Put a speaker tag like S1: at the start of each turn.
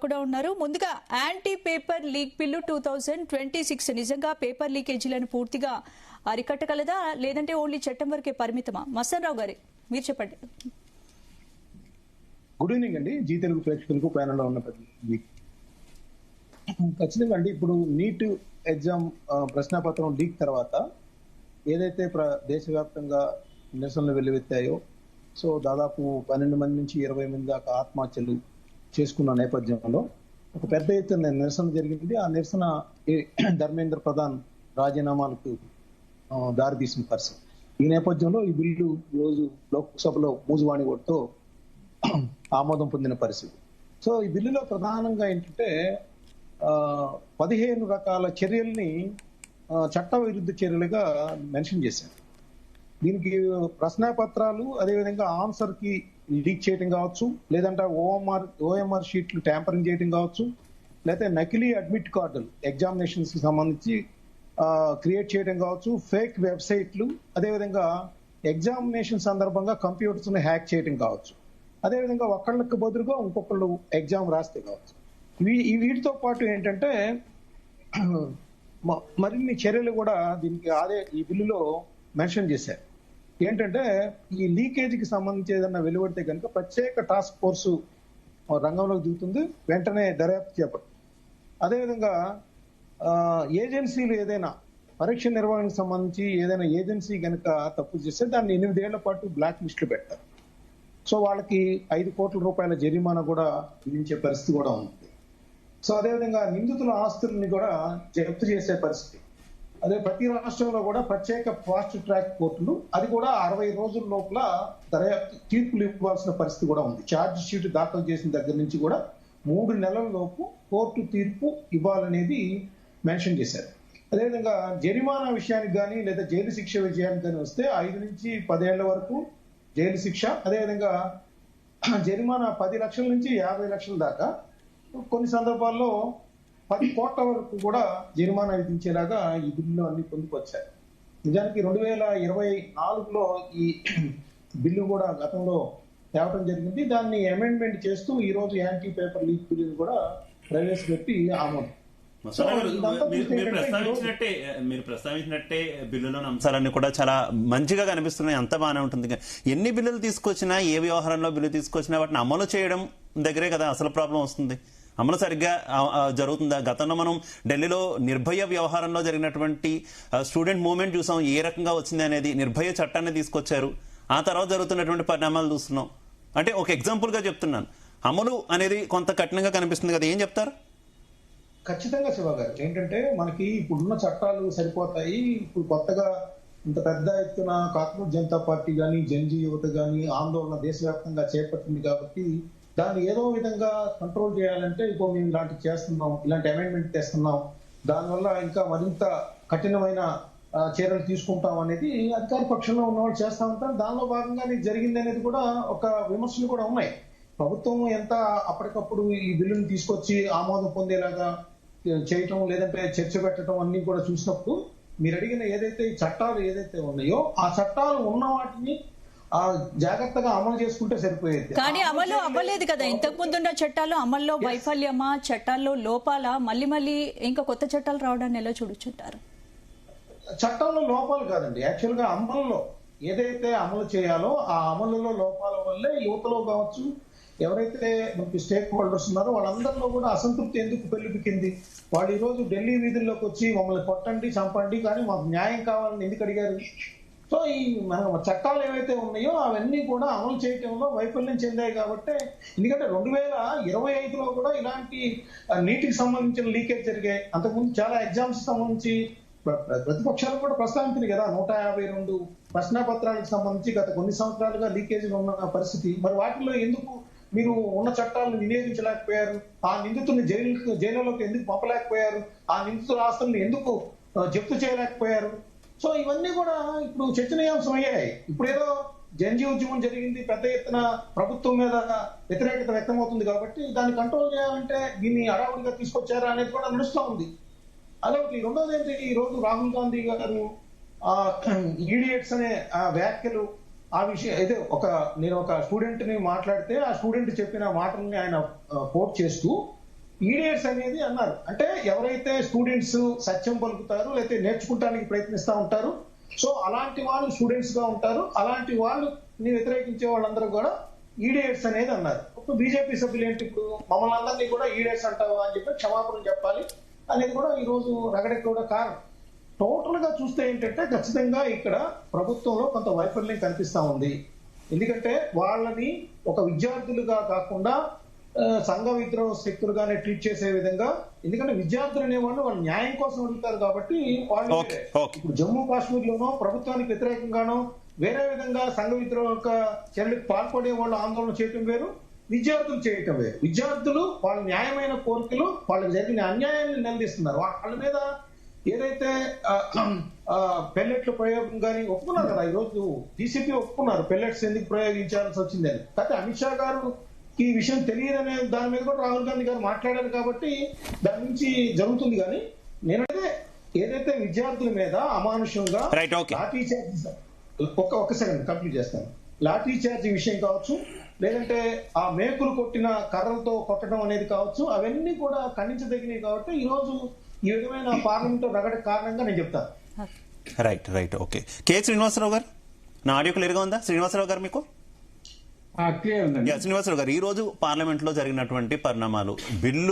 S1: కూడా ఉన్నారు. ముందుగా యాంటీ పేపర్ లీక్ బిల్లు 2026 నిజంగా పేపర్ లీకేజీలను పూర్తిగా అరికట్టగలదా లేదంటే ఓన్లీ చట్టం వరకే పరిమితమా? మసన్ రావు గారి మీరు చెప్పండి.
S2: గుడ్ ఈవినింగ్ అండి. జీ తెలుగు ప్రేక్షకులకు ప్యానల్లో ఉన్న ఖచ్చితంగా అండి. ఇప్పుడు నీట్ ఎగ్జామ్ ప్రశ్నాపత్రం లీక్ తర్వాత ఏదైతే దేశవ్యాప్తంగా నిరసనలు వెల్లువెత్తాయో, సో దాదాపు 12 మంది నుంచి 20 మంది దాకా ఆత్మహత్యలు చేసుకున్న నేపథ్యంలో ఒక పెద్ద ఎత్తున నిరసన జరిగింది. ఆ నిరసన ధర్మేంద్ర ప్రధాన్ రాజీనామాలకు దారితీసిన పరిస్థితి. ఈ నేపథ్యంలో ఈ బిల్లు ఈరోజు లోక్సభలో మూజువాణి ఓటుతో ఆమోదం పొందిన పరిస్థితి. సో ఈ బిల్లులో ప్రధానంగా ఏంటంటే 15 రకాల చర్యల్ని చట్ట విరుద్ధ చర్యలుగా మెన్షన్ చేశారు. దీనికి ప్రశ్నాపత్రాలు, అదేవిధంగా ఆన్సర్ కి లీక్ చేయడం కావచ్చు, లేదంటే ఓఎంఆర్ షీట్లు ట్యాంపరింగ్ చేయడం కావచ్చు, లేకపోతే నకిలీ అడ్మిట్ కార్డులు ఎగ్జామినేషన్స్ కి సంబంధించి క్రియేట్ చేయడం కావచ్చు, ఫేక్ వెబ్సైట్లు, అదేవిధంగా ఎగ్జామినేషన్ సందర్భంగా కంప్యూటర్స్ ని హ్యాక్ చేయడం కావచ్చు, అదేవిధంగా ఒకళ్ళకి బదులుగా ఇంకొకళ్ళు ఎగ్జామ్ రాస్తే కావచ్చు. వీటితో పాటు ఏంటంటే మరిన్ని చర్యలు కూడా దీనికి ఈ బిల్లులో మెన్షన్ చేశారు. ఏంటంటే ఈ లీకేజీకి సంబంధించి ఏదన్నా వెలువడితే కనుక ప్రత్యేక టాస్క్ ఫోర్సు రంగంలోకి దిగుతుంది, వెంటనే దర్యాప్తు చేపడుతుంది. అదేవిధంగా ఏజెన్సీలు ఏదైనా పరీక్ష నిర్వహణకు సంబంధించి ఏదైనా ఏజెన్సీ కనుక తప్పు చేస్తే దాన్ని 8 ఏళ్ల పాటు బ్లాక్ లిస్టులు పెడతారు. సో వాళ్ళకి 5 కోట్ల రూపాయల జరిమానా కూడా విధించే పరిస్థితి కూడా ఉంది. సో అదేవిధంగా నిందితుల ఆస్తుల్ని కూడా జప్తు చేసే పరిస్థితి. అదే ప్రతి రాష్ట్రంలో కూడా ప్రత్యేక ఫాస్ట్ ట్రాక్ కోర్టులు, అది కూడా 60 రోజుల లోపల దర్యాప్తు తీర్పులు ఇవ్వాల్సిన పరిస్థితి కూడా ఉంది. ఛార్జ్ షీట్ దాఖలు చేసిన దగ్గర నుంచి కూడా 3 నెలల లోపు కోర్టు తీర్పు ఇవ్వాలనేది మెన్షన్ చేశారు. అదేవిధంగా జరిమానా విషయానికి కానీ లేదా జైలు శిక్ష విషయానికి కానీ వస్తే 5 నుంచి 10 ఏళ్ల వరకు జైలు శిక్ష, అదేవిధంగా జరిమానా 10 లక్షల నుంచి 50 లక్షల దాకా, కొన్ని సందర్భాల్లో 10 కోట్ల వరకు కూడా జరిమానా విధించేలాగా ఈ బిల్లులో అన్ని పొందుకొచ్చాయి. నిజానికి 2024లో ఈ బిల్లు కూడా గతంలో తేవడం జరిగింది. దాన్ని అమెండ్మెంట్ చేస్తూ ఈ రోజు యాంటీ పేపర్ లీక్ బిల్లును కూడా ప్రవేశపెట్టి ఆమోదం.
S3: మీరు ప్రస్తావించినట్టే బిల్లులోని అంశాలన్నీ కూడా చాలా మంచిగా కనిపిస్తున్నాయి. అంత బాగానే ఉంటుంది. ఎన్ని బిల్లులు తీసుకొచ్చినా, ఏ వ్యవహారంలో బిల్లు తీసుకొచ్చినా వాటిని అమలు చేయడం దగ్గరే కదా అసలు ప్రాబ్లం వస్తుంది. అమలు సరిగ్గా జరుగుతుందా? గతంలో మనం ఢిల్లీలో నిర్భయ వ్యవహారంలో జరిగినటువంటి స్టూడెంట్ మూవ్మెంట్ చూసాం, ఏ రకంగా వచ్చింది అనేది. నిర్భయ చట్టాన్ని తీసుకొచ్చారు, ఆ తర్వాత జరుగుతున్నటువంటి పరిణామాలు చూస్తున్నాం. అంటే ఒక ఎగ్జాంపుల్ గా చెప్తున్నాను, అమలు అనేది కొంత కఠినంగా కనిపిస్తుంది కదా, ఏం చెప్తారు?
S2: ఖచ్చితంగా శివ గారు, ఏంటంటే మనకి ఇప్పుడున్న చట్టాలు సరిపోతాయి. ఇప్పుడు కొత్తగా ఇంత పెద్ద ఎత్తున కాంగ్రెస్ జనతా పార్టీ కానీ, జన్జీ యువత కానీ ఆందోళన దేశవ్యాప్తంగా చేపట్టింది కాబట్టి దాన్ని ఏదో విధంగా కంట్రోల్ చేయాలంటే ఇప్పుడు మేము ఇలాంటివి చేస్తున్నాం, ఇలాంటి అమెండ్మెంట్ తెస్తున్నాం, దానివల్ల ఇంకా మరింత కఠినమైన చర్యలు తీసుకుంటాం అనేది అధికార పక్షంలో ఉన్న వాళ్ళు చేస్తా ఉంటారు. దానిలో భాగంగానే జరిగింది అనేది కూడా ఒక విమర్శలు కూడా ఉన్నాయి. ప్రభుత్వం ఎంత అప్పటికప్పుడు ఈ బిల్లుని తీసుకొచ్చి ఆమోదం పొందేలాగా చేయటం, లేదంటే చర్చ పెట్టడం అన్ని కూడా చూసినప్పుడు మీరు అడిగిన ఏదైతే ఈ చట్టాలు ఏదైతే ఉన్నాయో ఆ చట్టాలు ఉన్న వాటిని జాగ్రత్తగా అమలు చేసుకుంటే సరిపోయేది.
S1: కానీ అమలు అవ్వలేదు కదా. ఇంతకు ముందున్న చట్టాలు అమల్లో వైఫల్యమా, చట్టాల్లో లోపాలా, మళ్ళీ ఇంకా కొత్త చట్టాలు రావడాన్ని ఎలా చూడొచ్చుంటారు?
S2: చట్టంలో లోపాలు కాదండి, యాక్చువల్ గా అమలులో ఏదైతే అమలు చేయాలో ఆ అమలులో లోపాల వల్లే యువతలో కావచ్చు, ఎవరైతే మనకి స్టేక్ హోల్డర్స్ ఉన్నారో వాళ్ళందరిలో కూడా అసంతృప్తి ఎందుకు పెళ్లిపికింది. వాళ్ళు ఈ రోజు ఢిల్లీ వీధుల్లోకి వచ్చి మమ్మల్ని కొట్టండి, చంపండి, కానీ మాకు న్యాయం కావాలని ఎందుకు అడిగారు? సో ఈ మన చట్టాలు ఏవైతే ఉన్నాయో అవన్నీ కూడా అమలు చేయడంలో వైఫల్యం చెందాయి కాబట్టి, ఎందుకంటే 2025లో కూడా ఇలాంటి నీటికి సంబంధించిన లీకేజ్ జరిగాయి. అంతకుముందు చాలా ఎగ్జామ్స్ సంబంధించి ప్రతిపక్షాలు కూడా ప్రస్తావించింది కదా, 152 ప్రశ్నాపత్రాలకు సంబంధించి గత కొన్ని సంవత్సరాలుగా లీకేజీలు ఉన్న పరిస్థితి. మరి వాటిలో ఎందుకు మీరు ఉన్న చట్టాలను వినియోగించలేకపోయారు? ఆ నిందితుల్ని జైలులోకి ఎందుకు పంపలేకపోయారు? ఆ నిందితుల ఆస్తుల్ని ఎందుకు జప్తు చేయలేకపోయారు? సో ఇవన్నీ కూడా ఇప్పుడు చర్చనీయాంశం అయ్యాయి. ఇప్పుడేదో జన్జీ ఉద్యమం జరిగింది, పెద్ద ఎత్తున ప్రభుత్వం మీద వ్యతిరేకత వ్యక్తమవుతుంది కాబట్టి దాన్ని కంట్రోల్ చేయాలంటే దీన్ని అడావుడిగా తీసుకొచ్చారా అనేది కూడా నడుస్తూ ఉంది. అదొకటి. రెండోది ఏంటి, ఈ రోజు రాహుల్ గాంధీ గారు ఈడియట్స్ అనే వ్యాఖ్యలు, ఆ విషయం అయితే నేను ఒక స్టూడెంట్ ని మాట్లాడితే ఆ స్టూడెంట్ చెప్పిన మాటల్ని ఆయన కోట్ చేస్తూ ఈడియట్స్ అనేది అన్నారు. అంటే ఎవరైతే స్టూడెంట్స్ సత్యం పలుకుతారు లేకపోతే నేర్చుకుంటానికి ప్రయత్నిస్తూ ఉంటారు, సో అలాంటి వాళ్ళు స్టూడెంట్స్ గా ఉంటారు, అలాంటి వాళ్ళని వ్యతిరేకించే వాళ్ళందరూ కూడా ఈడియట్స్ అనేది అన్నారు. ఇప్పుడు బీజేపీ సభ్యులు ఏంటి, ఇప్పుడు మమ్మల్ని అందరినీ కూడా ఈడియట్స్ అంటావా అని చెప్పి క్షమాపణ చెప్పాలి అనేది కూడా ఈ రోజు రగడకి కూడా కారణం. టోటల్ గా చూస్తే ఏంటంటే ఖచ్చితంగా ఇక్కడ ప్రభుత్వంలో కొంత వైఫల్యం కనిపిస్తా ఉంది. ఎందుకంటే వాళ్ళని ఒక విద్యార్థులుగా కాకుండా సంఘ విద్రోహ శక్తులుగానే ట్రీట్ చేసే విధంగా, ఎందుకంటే విద్యార్థులు అనేవాళ్ళు వాళ్ళు న్యాయం కోసం అడుగుతారు కాబట్టి వాళ్ళు ఇప్పుడు జమ్మూ కాశ్మీర్ లోనో ప్రభుత్వానికి వ్యతిరేకంగానో వేరే విధంగా సంఘ విద్రోహ చర్యలకు పాల్పడే వాళ్ళు ఆందోళన చేయటం వేరు, విద్యార్థులు చేయటం వేరు. విద్యార్థులు వాళ్ళ న్యాయమైన కోరికలు, వాళ్ళకి జరిగిన అన్యాయాన్ని నిలదీస్తున్నారు. వాళ్ళ మీద ఏదైతే పెల్లెట్ల ప్రయోగం కానీ ఒప్పుకున్నారు కదా, ఈ రోజు డీసీపీ ఒప్పుకున్నారు పెల్లెట్స్ ఎందుకు ప్రయోగించాల్సి వచ్చిందని. అయితే అమిత్ షా గారు ఈ విషయం తెలియదనే దాని మీద కూడా రాహుల్ గాంధీ గారు మాట్లాడారు కాబట్టి దాని నుంచి జరుగుతుంది. కానీ నేనైతే ఏదైతే విద్యార్థుల మీద అమానుషంగా లాఠీ చార్జ్, ఒక సెకండ్ కంప్లీట్ చేస్తాను, లాఠీ చార్జ్ విషయం కావచ్చు, లేదంటే ఆ మేకులు కొట్టిన కర్రలతో కొట్టడం అనేది కావచ్చు, అవన్నీ కూడా ఖండించదగినవి. కాబట్టి ఈ రోజు ఈ విధమైన పార్లమెంట్ రగడ కారణంగా నేను చెప్తాను.
S3: Right okay. కె శ్రీనివాసరావు గారు, నా ఆడియో క్లియర్ గా ఉందా? శ్రీనివాసరావు గారు మీకు
S4: క్లియర్ ఉందండి.
S3: శ్రీనివాసరావు గారు, ఈ రోజు పార్లమెంట్ లో జరిగినటువంటి పరిణామాలు, బిల్లు